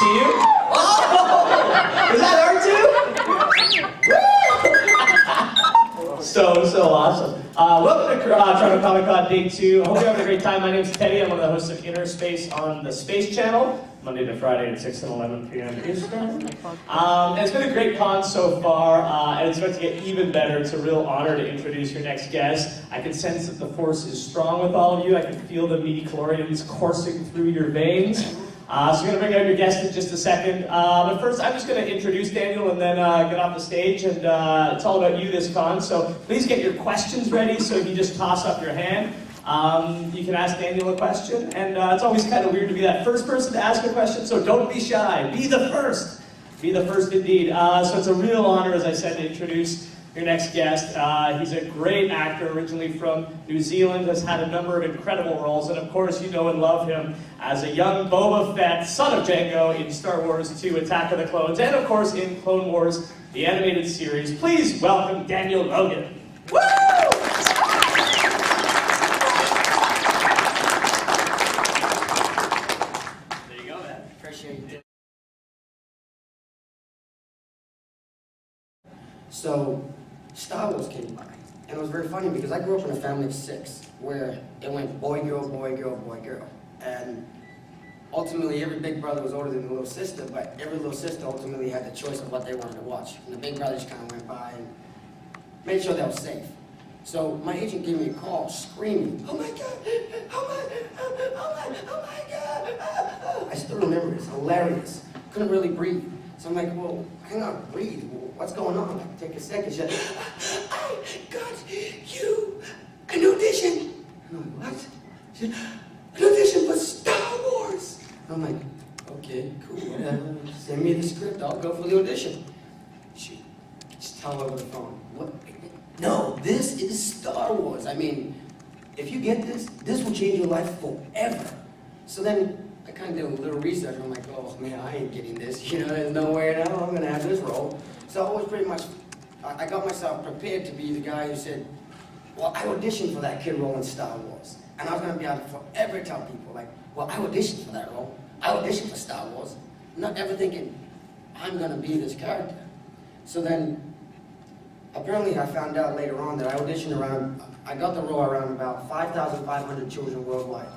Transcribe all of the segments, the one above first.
see you. Oh! Is that R2? So awesome. Welcome to Toronto Comic Con Day 2. I hope you're having a great time. My name's Teddy. I'm one of the hosts of Inner Space on the Space Channel, Monday to Friday at 6 and 11 p.m. Eastern. And it's been a great con so far, and it's about to get even better. It's a real honor to introduce your next guest. I can sense that the force is strong with all of you. I can feel the midi-chlorians coursing through your veins. So we're going to bring out your guest in just a second. But first, I'm just going to introduce Daniel and then get off the stage. And it's all about you this con. So please get your questions ready. So if you just toss up your hand, you can ask Daniel a question. And it's always kind of weird to be that first person to ask a question. So don't be shy. Be the first. Be the first indeed. So it's a real honor, as I said, to introduce your next guest. He's a great actor, originally from New Zealand, has had a number of incredible roles, and of course you know and love him as a young Boba Fett, son of Jango, in Star Wars 2, Attack of the Clones, and of course in Clone Wars, the animated series. Please welcome Daniel Logan. Woo! There you go, man. Appreciate it. So, Star Wars came by, and it was very funny because I grew up in a family of 6, where it went boy, girl, boy, girl, boy, girl. And ultimately, every big brother was older than the little sister, but every little sister ultimately had the choice of what they wanted to watch. And the big brother just kind of went by and made sure that was safe. So my agent gave me a call screaming, "Oh my God, oh my God." I still remember it, it's hilarious. Couldn't really breathe. So I'm like, well, hang on, breathe. What's going on? Like, take a second. She's like, "I got you an audition." I'm like, what? She said, "An audition for Star Wars." I'm like, okay, cool, whatever. Send me the script, I'll go for the audition. She just tell her over the phone, what? No, this is Star Wars. I mean, if you get this, this will change your life forever. So then I kind of did a little research. I'm like, oh man, I ain't getting this. You know, there's no way in hell I'm gonna have this role. So I was pretty much, I got myself prepared to be the guy who said, well, I auditioned for that kid role in Star Wars. And I was gonna be able to forever tell people, like, well, I auditioned for that role. I auditioned for Star Wars. Not ever thinking, I'm gonna be this character. So then, apparently I found out later on that I auditioned around, I got the role around about 5,500 children worldwide.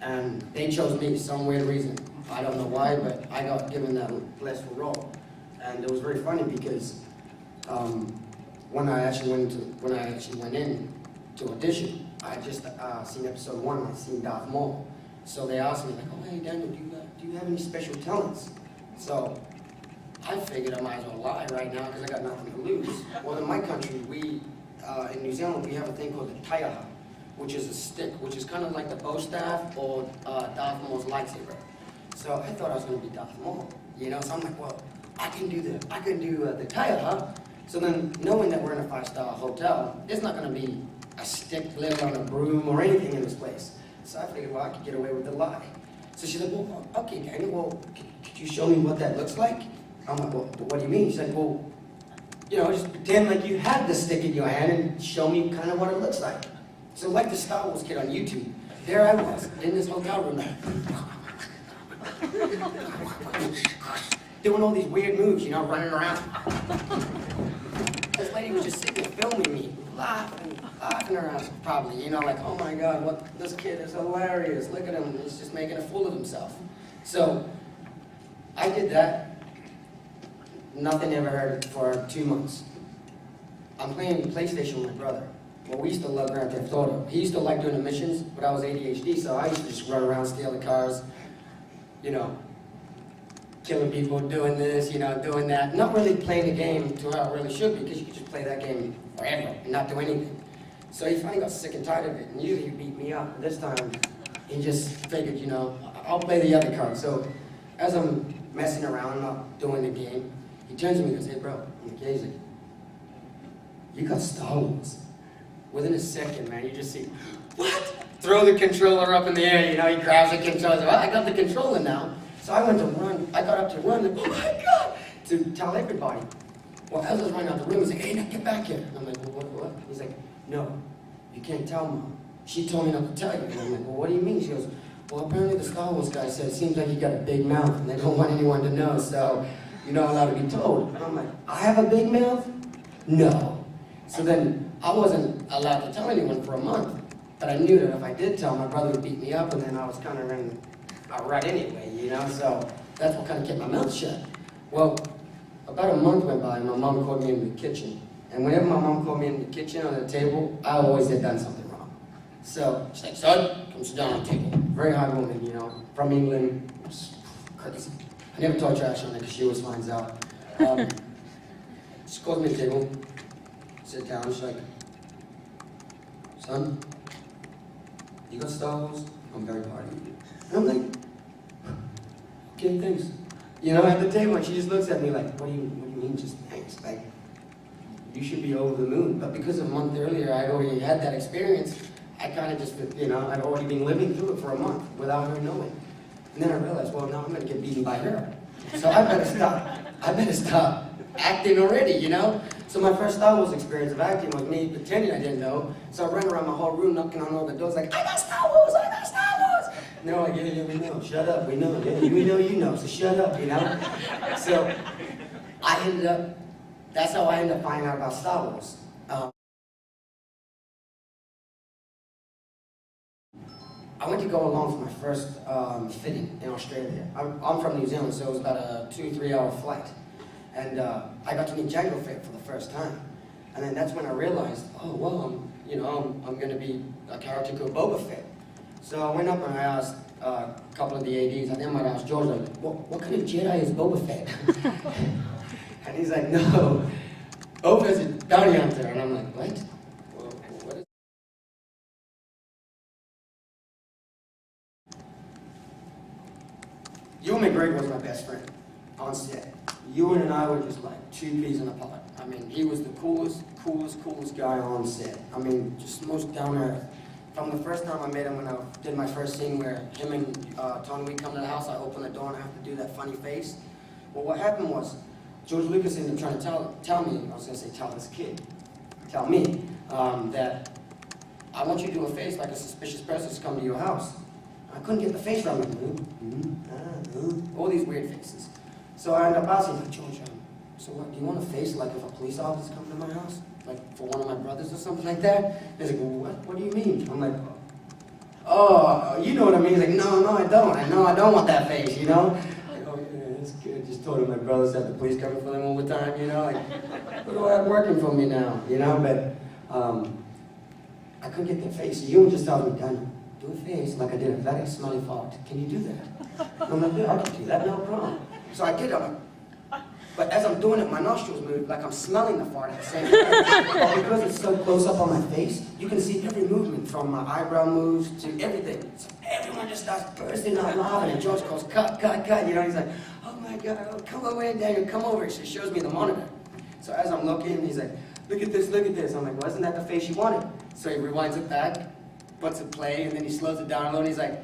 And they chose me for some weird reason. I don't know why, but I got given that blissful role. And it was very funny because when I actually went in to audition, I just seen episode 1. I seen Darth Maul. So they asked me like, "Oh hey Daniel, do you have any special talents?" So I figured I might as well lie right now because I got nothing to lose. Well, in my country, we in New Zealand we have a thing called the taiaha, which is a stick, which is kind of like the bow staff or Darth Maul's lightsaber. So I thought I was going to be Darth Maul, you know. So I'm like, well, I can do the taiaha. So then, knowing that we're in a 5-star hotel, there's not going to be a stick living on a broom or anything in this place. So I figured, well, I could get away with the lie. So she's like, well, okay, Daniel, well, could you show me what that looks like? I'm like, well, what do you mean? She's like, well, you know, just pretend like you had the stick in your hand and show me kind of what it looks like. So like the Star Wars kid on YouTube, there I was, in this hotel room, doing all these weird moves, you know, running around. This lady was just sitting there filming me, laughing around, probably, you know, like, oh my God, this kid is hilarious, look at him, he's just making a fool of himself. So, I did that, nothing ever heard for 2 months. I'm playing PlayStation with my brother. Well, we used to love Grand Theft Auto. He used to like doing the missions, but I was ADHD, so I used to just run around, steal the cars, you know, killing people, doing this, you know, doing that. Not really playing the game to how it really should be, because you could just play that game forever and not do anything. So he finally got sick and tired of it, and usually he beat me up. This time, he just figured, you know, I'll play the other card. So as I'm messing around, not doing the game, he turns to me and goes, hey bro, I'm like, yeah, he's like, you got Star Wars. Within a second, man, you just see, what? Throw the controller up in the air, you know, he grabs the controller, well, I got the controller now. So I went to run, I got up to run, and, oh my God, to tell everybody. Well, as I was running out the room, he's like, hey, now get back here. And I'm like, well, what? He's like, no, you can't tell Mom. She told me not to tell you. And I'm like, well, what do you mean? She goes, well, apparently the Star Wars guy said it seems like you got a big mouth and they don't want anyone to know, so you're not allowed to be told. And I'm like, I have a big mouth? No. So then I wasn't allowed to tell anyone for a month. But I knew that if I did tell, my brother would beat me up, and then I was kind of in a rut anyway, you know? So that's what kind of kept my mouth shut. Well, about a month went by, and my mom called me into the kitchen. And whenever my mom called me in the kitchen on the table, I always had done something wrong. So she's like, son, come sit down on the table. Very high woman, you know, from England. Crazy. I never talk trash on her because she always finds out. She calls me to the table, sit down, she's like, son, you got Star Wars? I'm very proud of you. And I'm like, okay, thanks. You know, at the table, and she just looks at me like, what do you mean just thanks? Like, you should be over the moon. But because a month earlier I'd already had that experience, I kind of just, you know, I'd already been living through it for a month without her knowing. And then I realized, well, now I'm going to get beaten by her. So I better stop. I better stop acting already, you know? So my first Star Wars experience of acting was me pretending I didn't know. So I ran around my whole room knocking on all the doors like, I got Star Wars, I got Star Wars. And they're like, yeah, we know, shut up, we know, yeah, we know you know, so shut up, you know? So I ended up, that's how I ended up finding out about Star Wars. I went to go along for my first fitting in Australia. I'm from New Zealand, so it was about a 2-3 hour flight. And I got to meet Jango Fett for the first time. And then that's when I realized, oh, well, I'm going to be a character called Boba Fett. So I went up and I asked a couple of the ADs, and then I asked George, like, what kind of Jedi is Boba Fett? And he's like, no, Boba Fett's a bounty hunter. And I'm like, what? Well, what is Ewan McGregor was my best friend on set. Ewan and I were just like two peas in a pod. I mean, he was the coolest guy on set. I mean, just most down to earth. From the first time I met him when I did my first scene where him and Tony Weed come to the house, I open the door and I have to do that funny face. Well, what happened was, George Lucas ended up trying to tell me, I was going to say tell this kid, tell me, that I want you to do a face like a suspicious person's come to your house. I couldn't get the face right. All these weird faces. So I ended up asking, like, George, so what, do you want a face like if a police officer come to my house? Like for one of my brothers or something like that? He's like, well, what do you mean? I'm like, oh, you know what I mean? He's like, no, I don't. I don't want that face, you know? Like, oh, yeah, that's good. Just told him my brothers have the police coming for them all the time, you know? Like, what do I have working for me now, you know? But I couldn't get the face. You just told me, Daniel, do a face like I did a very smelly fart. Can you do that? I'm like, yeah, I can do that, no problem. So I did it. But as I'm doing it, my nostrils move like I'm smelling the fart at the same time. But because it's so close up on my face, you can see every movement from my eyebrow moves to everything. So everyone just starts bursting out laughing, and George calls, cut, you know, he's like, oh my God, oh, come over here, Daniel, come over. He shows me the monitor. So as I'm looking, he's like, look at this. I'm like, well, isn't that the face you wanted? So he rewinds it back, puts it play, and then he slows it down a little, and he's like,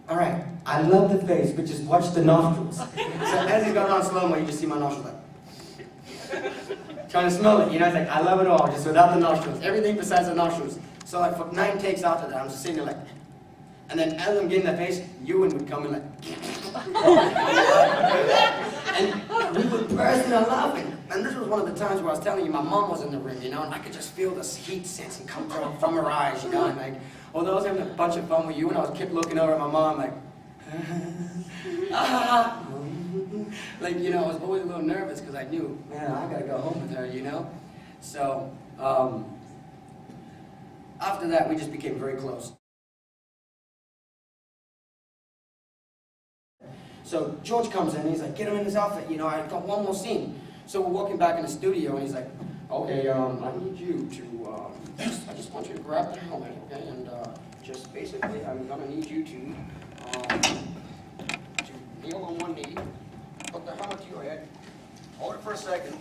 all right, I love the face, but just watch the nostrils. So as he's going on slow-mo, you just see my nostrils like, trying to smell it, you know, it's like, I love it all, just without the nostrils. Everything besides the nostrils. So like for 9 takes after that, I'm just sitting there like, and then as I'm getting that face, Ewan would come in like, and we would burst out laughing. And this was one of the times where I was telling you my mom was in the room, you know, and I could just feel this heat sensing come from her eyes, you know, and like, although I was having a bunch of fun with you, and I was kept looking over at my mom like, like, you know, I was always a little nervous because I knew, man, I gotta go home with her, you know? So, after that, we just became very close. So George comes in, he's like, get him in his outfit, you know, I've got one more scene. So we're walking back in the studio, and he's like, okay, I need you to, I just want you to grab the helmet, okay, and just basically, I'm gonna need you to kneel on one knee, put the helmet to your head, hold it for a second,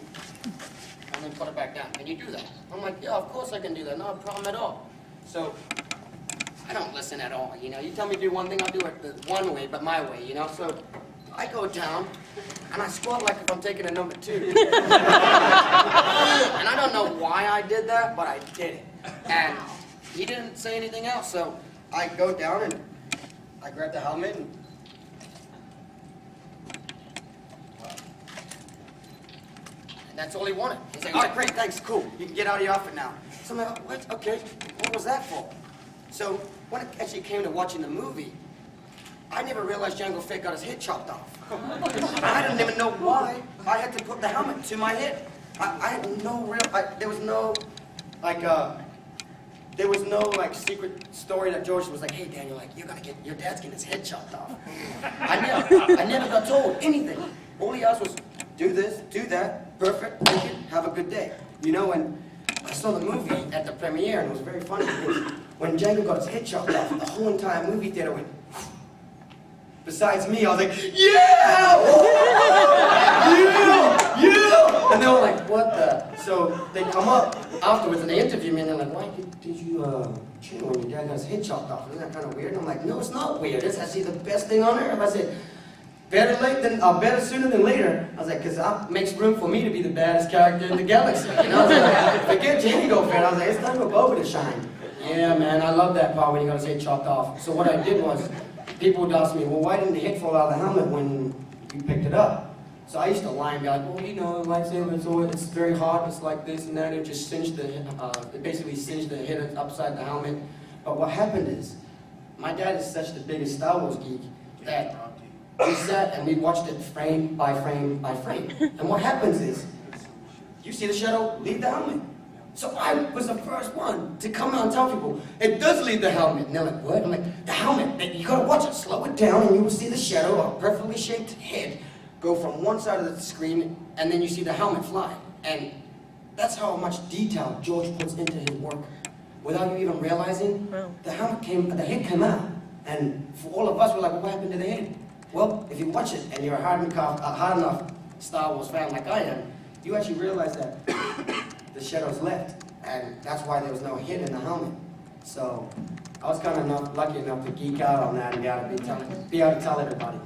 and then put it back down. Can you do that? I'm like, yeah, of course I can do that, no problem at all. So, I don't listen at all, you know. You tell me to do one thing, I'll do it the one way, but my way, you know. So, I go down, and I squat like if I'm taking a number 2. And I don't know why I did that, but I did it. And he didn't say anything else, so I go down and I grabbed the helmet and... And that's all he wanted. He's like, all right, great, thanks, cool. You can get out of your outfit now. So I'm like, oh, what? Okay, what was that for? So when it actually came to watching the movie, I never realized Jango Fett got his head chopped off. I didn't even know why I had to put the helmet to my head. I had no real, there was no secret story that George was like, hey Daniel, like your dad's getting his head chopped off. I never got told anything. All he asked was, do this, do that, perfect, take it, have a good day. You know, and I saw the movie at the premiere and it was very funny because when Django got his head chopped off, the whole entire movie theater went, besides me, I was like, yeah! Yeah! And they were like, what the? So they come up afterwards and they interview me and they're like, why did you cheer when your dad got his head chopped off? Isn't that kind of weird? And I'm like, no, it's not weird. It's actually the best thing on earth. I said, better sooner than later. I was like, because that makes room for me to be the baddest character in the galaxy. You know, I was like, forget Jango Fett. I was like, it's time for Boba to shine. Yeah, man, I love that part when he got his head chopped off. So what I did was, people would ask me, well, why didn't the head fall out of the helmet when you picked it up? So I used to lie and be like, well, you know, lightsaber, it's very hard, it's like this and that. It just singed it basically singed the head upside the helmet. But what happened is, my dad is such the biggest Star Wars geek that we sat and we watched it frame by frame by frame. And what happens is, you see the shadow leave the helmet. So I was the first one to come out and tell people, it does leave the helmet. And they're like, what? I'm like, the helmet, you gotta watch it, slow it down, and you will see the shadow of a perfectly shaped head go from one side of the screen, and then you see the helmet fly. And that's how much detail George puts into his work. Without you even realizing, the head came out. And for all of us, we're like, well, what happened to the head? Well, if you watch it, and you're a hard enough Star Wars fan like I am, you actually realize that the shadows left, and that's why there was no head in the helmet. So I was kind of lucky enough to geek out on that and be able to tell everybody.